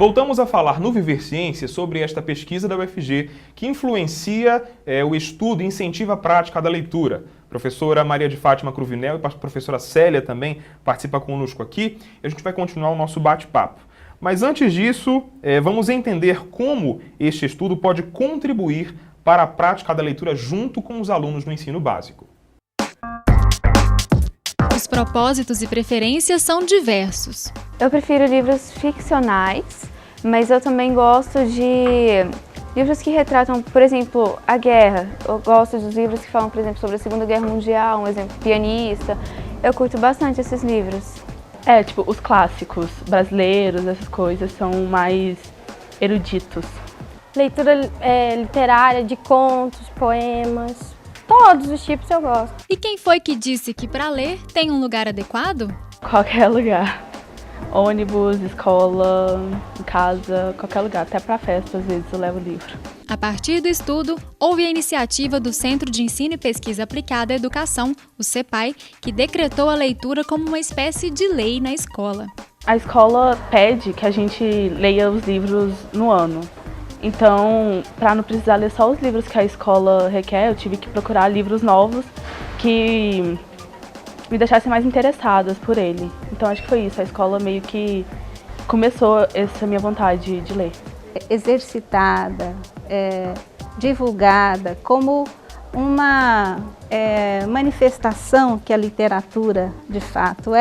Voltamos a falar no Viver Ciência sobre esta pesquisa da UFG que influencia o estudo e incentiva a prática da leitura. A professora Maria de Fátima Cruvinel e a professora Célia também participam conosco aqui e a gente vai continuar o nosso bate-papo. Mas antes disso, vamos entender como este estudo pode contribuir para a prática da leitura junto com os alunos do ensino básico. Os propósitos e preferências são diversos. Eu prefiro livros ficcionais, mas eu também gosto de livros que retratam, por exemplo, a guerra. Eu gosto dos livros que falam, por exemplo, sobre a Segunda Guerra Mundial, um exemplo, Pianista. Eu curto bastante esses livros. Tipo, os clássicos brasileiros, essas coisas, são mais eruditos. Leitura literária, de contos, poemas, todos os tipos eu gosto. E quem foi que disse que para ler tem um lugar adequado? Qualquer lugar. Ônibus, escola, casa, qualquer lugar. Até para festa, às vezes, eu levo livro. A partir do estudo, houve a iniciativa do Centro de Ensino e Pesquisa Aplicada à Educação, o CEPAI, que decretou a leitura como uma espécie de lei na escola. A escola pede que a gente leia os livros no ano. Então, para não precisar ler só os livros que a escola requer, eu tive que procurar livros novos que me deixassem mais interessadas por ele. Então, acho que foi isso. A escola meio que começou essa minha vontade de ler. Exercitada, divulgada como uma manifestação que a literatura de fato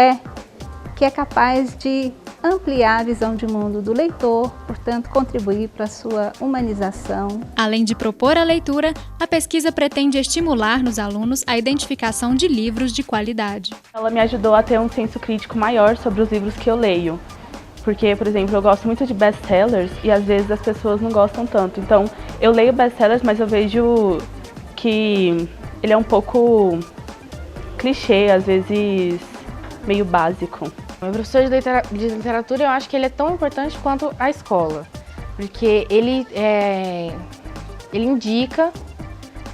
que é capaz de ampliar a visão de mundo do leitor, portanto contribuir para a sua humanização. Além de propor a leitura, a pesquisa pretende estimular nos alunos a identificação de livros de qualidade. Ela me ajudou a ter um senso crítico maior sobre os livros que eu leio. Porque, por exemplo, eu gosto muito de best-sellers e às vezes as pessoas não gostam tanto. Então, eu leio best-sellers, mas eu vejo que ele é um pouco clichê, às vezes meio básico. O professor de literatura, eu acho que ele é tão importante quanto a escola. Porque ele indica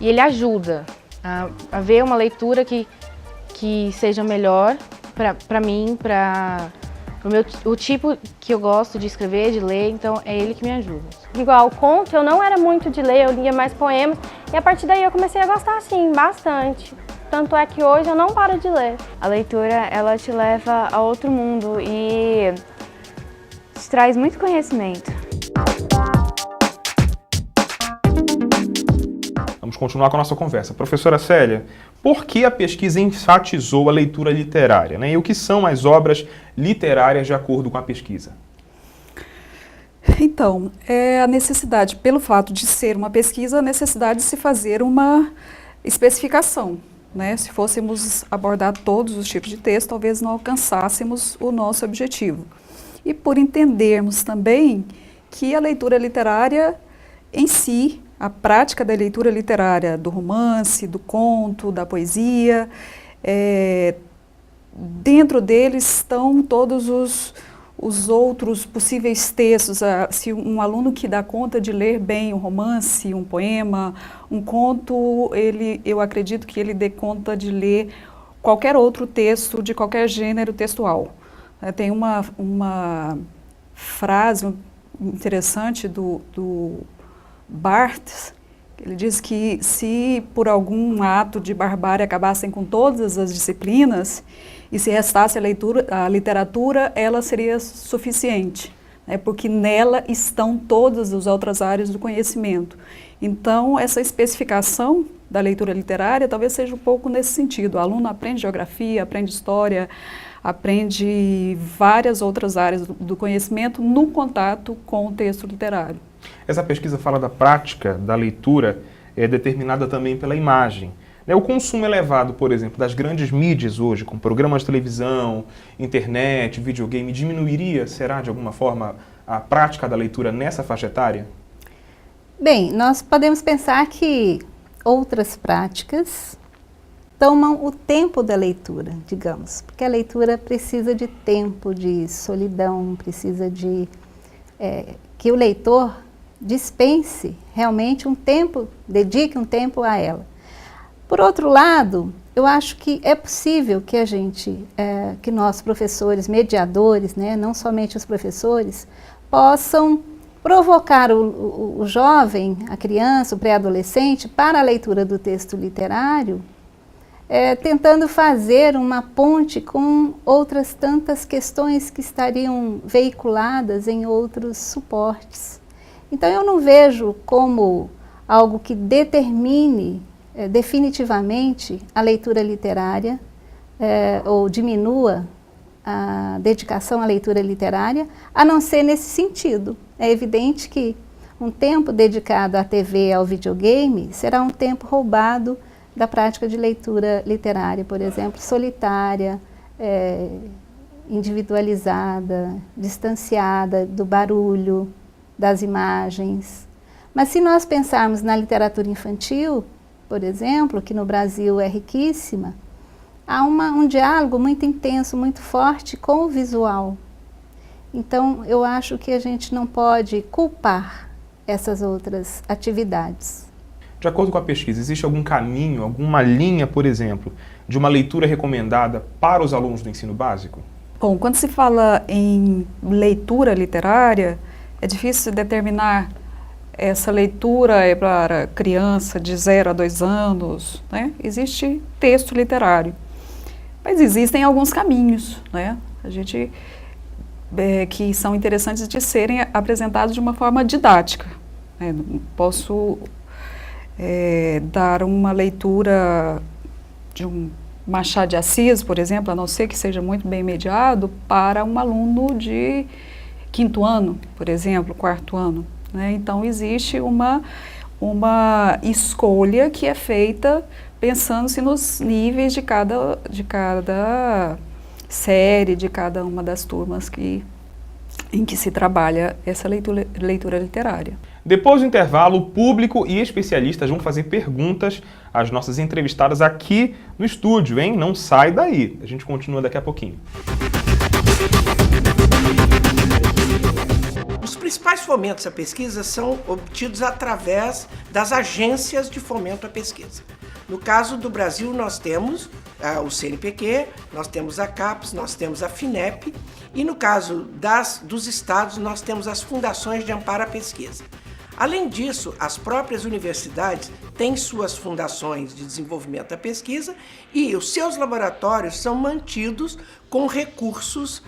e ele ajuda a ver uma leitura que seja melhor para mim, para o tipo que eu gosto de escrever, de ler, então é ele que me ajuda. Igual conto, eu não era muito de ler, eu lia mais poemas e a partir daí eu comecei a gostar, assim, bastante. Tanto é que hoje eu não paro de ler. A leitura, ela te leva a outro mundo e te traz muito conhecimento. Vamos continuar com a nossa conversa. Professora Célia, por que a pesquisa enfatizou a leitura literária, né? E o que são as obras literárias de acordo com a pesquisa? Então, a necessidade, pelo fato de ser uma pesquisa, a necessidade de se fazer uma especificação, né? Se fôssemos abordar todos os tipos de texto, talvez não alcançássemos o nosso objetivo. E por entendermos também que a leitura literária em si, a prática da leitura literária, do romance, do conto, da poesia, dentro deles estão todos os outros possíveis textos. Se um aluno que dá conta de ler bem um romance, um poema, um conto, eu acredito que ele dê conta de ler qualquer outro texto de qualquer gênero textual. Tem uma frase interessante do Barthes. Ele diz que se por algum ato de barbárie acabassem com todas as disciplinas e se restasse a literatura, ela seria suficiente, né, porque nela estão todas as outras áreas do conhecimento. Então, essa especificação da leitura literária talvez seja um pouco nesse sentido. O aluno aprende geografia, aprende história, aprende várias outras áreas do conhecimento no contato com o texto literário. Essa pesquisa fala da prática da leitura determinada também pela imagem. O consumo elevado, por exemplo, das grandes mídias hoje, com programas de televisão, internet, videogame, diminuiria, será, de alguma forma, a prática da leitura nessa faixa etária? Bem, nós podemos pensar que outras práticas tomam o tempo da leitura, digamos, porque a leitura precisa de tempo, de solidão, precisa de que o leitor dispense realmente um tempo, dedique um tempo a ela. Por outro lado, eu acho que é possível que que nós professores, mediadores, né, não somente os professores, possam provocar o jovem, a criança, o pré-adolescente para a leitura do texto literário, tentando fazer uma ponte com outras tantas questões que estariam veiculadas em outros suportes. Então eu não vejo como algo que determine definitivamente a leitura literária ou diminua a dedicação à leitura literária, a não ser nesse sentido. É evidente que um tempo dedicado à TV e ao videogame será um tempo roubado da prática de leitura literária, por exemplo, solitária, individualizada, distanciada do barulho, das imagens. Mas se nós pensarmos na literatura infantil, por exemplo, que no Brasil é riquíssima, há um diálogo muito intenso, muito forte com o visual. Então, eu acho que a gente não pode culpar essas outras atividades. De acordo com a pesquisa, existe algum caminho, alguma linha, por exemplo, de uma leitura recomendada para os alunos do ensino básico? Bom, quando se fala em leitura literária, é difícil determinar essa leitura é para criança de 0 a 2 anos, né? Existe texto literário, mas existem alguns caminhos, né? Que são interessantes de serem apresentados de uma forma didática. Não posso dar uma leitura de um Machado de Assis, por exemplo, a não ser que seja muito bem mediado, para um aluno de 5º ano, por exemplo, 4º ano. Então, existe uma escolha que é feita pensando-se nos níveis de cada série, de cada uma das turmas em que se trabalha essa leitura literária. Depois do intervalo, o público e especialistas vão fazer perguntas às nossas entrevistadas aqui no estúdio, hein? Não sai daí, a gente continua daqui a pouquinho. Os principais fomentos à pesquisa são obtidos através das agências de fomento à pesquisa. No caso do Brasil, nós temos o CNPq, nós temos a CAPES, nós temos a FINEP, e no caso dos estados, nós temos as fundações de amparo à pesquisa. Além disso, as próprias universidades têm suas fundações de desenvolvimento da pesquisa e os seus laboratórios são mantidos com recursos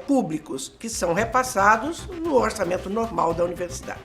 públicos, que são repassados no orçamento normal da universidade.